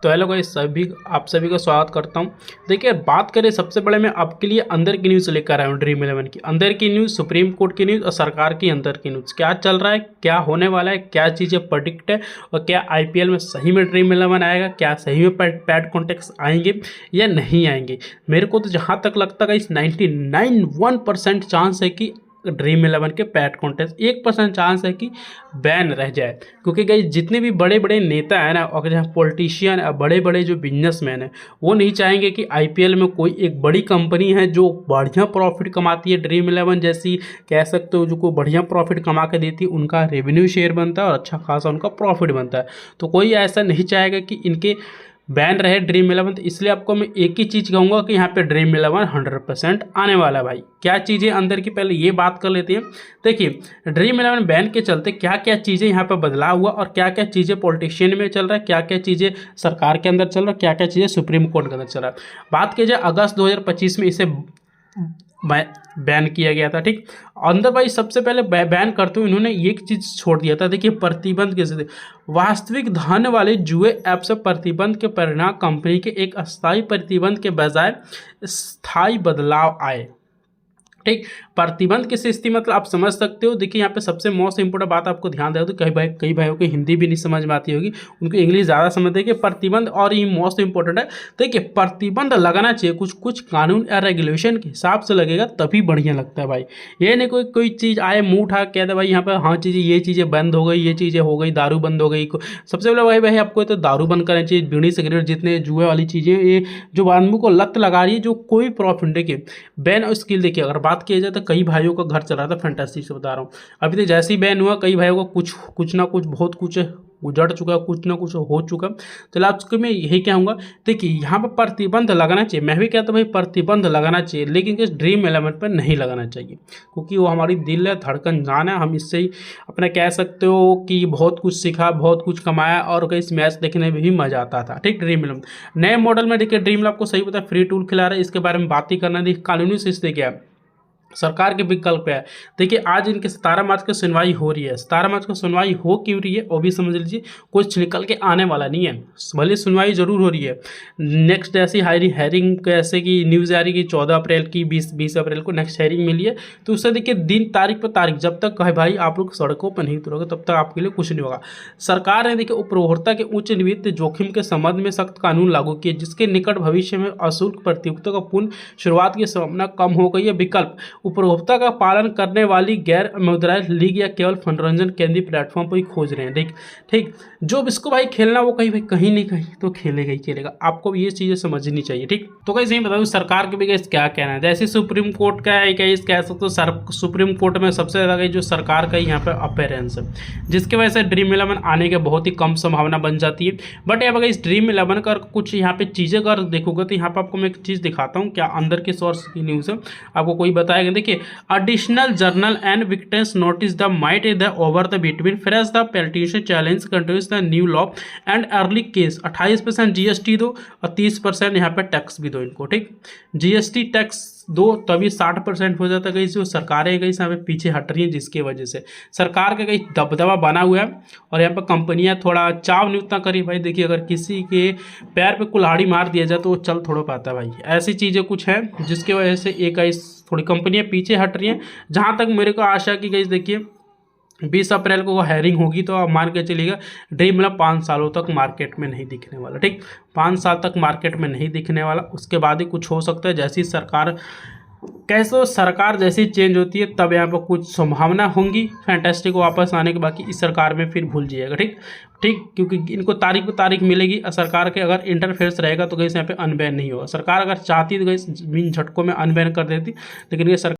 तो hello guys, आप सभी का स्वागत करता हूं। देखिए, बात करें सबसे बड़े मैं आपके लिए अंदर की न्यूज़ लेकर आया हूं। ड्रीम 11 की अंदर की न्यूज़, सुप्रीम कोर्ट की न्यूज़ और सरकार की अंदर की न्यूज़। क्या चल रहा है, क्या होने वाला है, क्या चीज़ें प्रेडिक्ट है और क्या आईपीएल में सही में ड्रीम 11 आएगा, क्या सही में पैड कॉन्टेक्ट आएंगे या नहीं आएंगे। मेरे को तो जहाँ तक लगता है इस 99% चांस है कि ड्रीम 11 के पैड कॉन्टेस्ट 1% चांस है कि बैन रह जाए। क्योंकि गई जितने भी बड़े बड़े नेता हैं ना, और जहाँ पॉलिटिशियन है, बड़े बड़े जो बिजनेसमैन हैं, वो नहीं चाहेंगे कि आईपीएल में कोई एक बड़ी कंपनी है जो बढ़िया प्रॉफिट कमाती है, ड्रीम 11 जैसी कह सकते हो, जो कोई बढ़िया प्रॉफिट कमा के देती है, उनका रेवेन्यू शेयर बनता है और अच्छा खासा उनका प्रॉफिट बनता है। तो कोई ऐसा नहीं चाहेगा कि इनके बैन रहे ड्रीम 11। तो इसलिए आपको मैं एक ही चीज़ कहूँगा कि यहाँ पे ड्रीम 11 100% आने वाला है भाई। क्या चीज़ें अंदर की, पहले ये बात कर लेते हैं। देखिए, ड्रीम 11 बैन के चलते क्या क्या चीज़ें यहाँ पे बदलाव हुआ और क्या क्या चीज़ें पॉलिटिशियन में चल रहा है, क्या क्या चीज़ें सरकार के अंदर चल रहा है, क्या क्या चीज़ें सुप्रीम कोर्ट के अंदर चल रहा है। बात की जाए, अगस्त 2025 में इसे बैन किया गया था। ठीक, अंदर भाई सबसे पहले बैन करते हुए इन्होंने एक चीज़ छोड़ दिया था। देखिए, प्रतिबंध के जरिए वास्तविक धन वाले जुए ऐप से प्रतिबंध के परिणाम कंपनी के एक अस्थायी प्रतिबंध के बजाय स्थायी बदलाव आए। ठीक, प्रतिबंध किस स्थिति मतलब आप समझ सकते हो। देखिए, यहाँ पे सबसे मोस्ट इंपोर्टेंट बात आपको ध्यान देगा, तो कई भाइयों को हिंदी भी नहीं समझ में आती होगी, उनको इंग्लिश ज़्यादा समझते हैं कि प्रतिबंध, और ये मोस्ट इंपोर्टेंट है। देखिए, प्रतिबंध लगाना चाहिए कुछ कानून या रेगुलेशन के हिसाब से लगेगा, तभी बढ़िया लगता है भाई। ये नहीं कोई चीज़ आए मुँह उठा कह दे भाई यहाँ पर हाँ चीज़ें, ये चीज़ें बंद हो गई, ये चीज़ें हो गई, दारू बंद हो गई। सबसे पहले भाई आपको तो दारू बंद करना चाहिए, बीड़ी सिगरेट जितने जुए वाली चीज़ें, ये जो आदमी को लत लगा रही है, जो कोई प्रॉफिट। देखिए, बैन और स्किल, देखिए अगर बात की जाए तो कई भाइयों का घर चला था, फैंटास्टिक से बता रहा हूँ। अभी तो जैसे ही बैन हुआ, कई भाइयों का कुछ ना कुछ बहुत कुछ उजड़ चुका, कुछ ना कुछ हो चुका। चलो आपको मैं यही कहूँगा, देखिए यहाँ पर प्रतिबंध लगाना चाहिए। मैं भी कहता हूँ भाई प्रतिबंध लगाना चाहिए, लेकिन इस ड्रीम 11 पर नहीं लगाना चाहिए, क्योंकि वो हमारी दिल है, धड़कन जान है। हम इससे ही अपना कह सकते हो कि बहुत कुछ सीखा, बहुत कुछ कमाया, और कई मैच देखने में भी मजा आता था। ठीक, ड्रीम 11 नए मॉडल में देखिए, ड्रीम 11 आपको सही पता है फ्री टूल खिला रहा है, इसके बारे में बात ही करना। देखिए, कानूनी स्थिति क्या है, सरकार के विकल्प है। देखिए, आज इनके 17 मार्च की सुनवाई हो रही है। 17 मार्च को सुनवाई हो क्यों रही है वो भी समझ लीजिए, कुछ निकल के आने वाला नहीं है, भले सुनवाई जरूर हो रही है। नेक्स्ट ऐसी हेयरिंग कैसे की न्यूज़ आ रही है कि 14 अप्रैल की 20 अप्रैल को नेक्स्ट हेयरिंग मिली है। तो उससे देखिए दिन तारीख पर तारीख, जब तक भाई आप लोग सड़कों पर नहीं उतरोगे तब तक आपके लिए कुछ नहीं होगा। सरकार ने देखिए उपभोक्ता के उच्च वित्त जोखिम के संबंध में सख्त कानून लागू किए, जिसके निकट भविष्य में अशुल्क प्रतियोगिता का पुनः शुरुआत की संभावना कम हो गई है। विकल्प, उपभोक्ता का पालन करने वाली गैर मुद्राएं लीग या केवल मनोरंजन केंद्रीय प्लेटफॉर्म पर ही खोज रहे हैं। ठीक, जो इसको भाई खेलना वो कहीं नहीं कहीं तो खेलेगा ही खेलेगा। आपको ये चीज़ें समझनी चाहिए। ठीक, तो कैसे ही बताओ सरकार के भी क्या कहना है। जैसे सुप्रीम कोर्ट का है, कह सकते हो सुप्रीम कोर्ट में सबसे ज़्यादा जो सरकार का यहाँ पे अपेरेंस है, जिसकी वजह से ड्रीम 11 आने के बहुत ही कम संभावना बन जाती है। बट अब अगर इस ड्रीम 11 का कुछ यहाँ पे चीज़ें अगर देखोगे तो यहाँ पर आपको मैं एक चीज़ दिखाता हूँ, क्या अंदर के सोर्स की न्यूज़ है, आपको कोई बताएगा। देखिए, additional journal and victims notice the might the over the between fresh the petition challenge continues the new law and early case 28% GST दो और 30% यहाँ पे टैक्स भी दो इनको। ठीक, जीएसटी टैक्स दो तभी 60% हो जाता है। कहीं से वो सरकारें कहीं से पीछे हट रही हैं, जिसकी वजह से सरकार का कहीं दबदबा बना हुआ है और यहाँ पर कंपनियां थोड़ा चाव नहीं उतना करी। भाई देखिए, अगर किसी के पैर पे कुल्हाड़ी मार दिया जाए तो वो चल थोड़ा पाता है भाई। ऐसी चीज़ें कुछ हैं जिसकी वजह से एक थोड़ी कंपनियां पीछे हट रही हैं। जहाँ तक मेरे को आशा की गई, देखिए 20 अप्रैल को वो हेयरिंग होगी, तो आप मान के चलिएगा ड्रीम 11 5 सालों तक मार्केट में नहीं दिखने वाला। ठीक, 5 साल तक मार्केट में नहीं दिखने वाला, उसके बाद ही कुछ हो सकता है। जैसी सरकार सरकार जैसी चेंज होती है तब यहाँ पर कुछ संभावना होंगी फैंटास्टिक को वापस आने के, बाकी इस सरकार में फिर भूल जाइएगा। ठीक, क्योंकि इनको तारीख पे तारीख मिलेगी। सरकार के अगर इंटरफेरेंस रहेगा तो कहीं यहाँ पे अनबैन नहीं होगा। सरकार अगर चाहती तो कहीं झटकों में अनबैन कर देती, लेकिन ये सरकार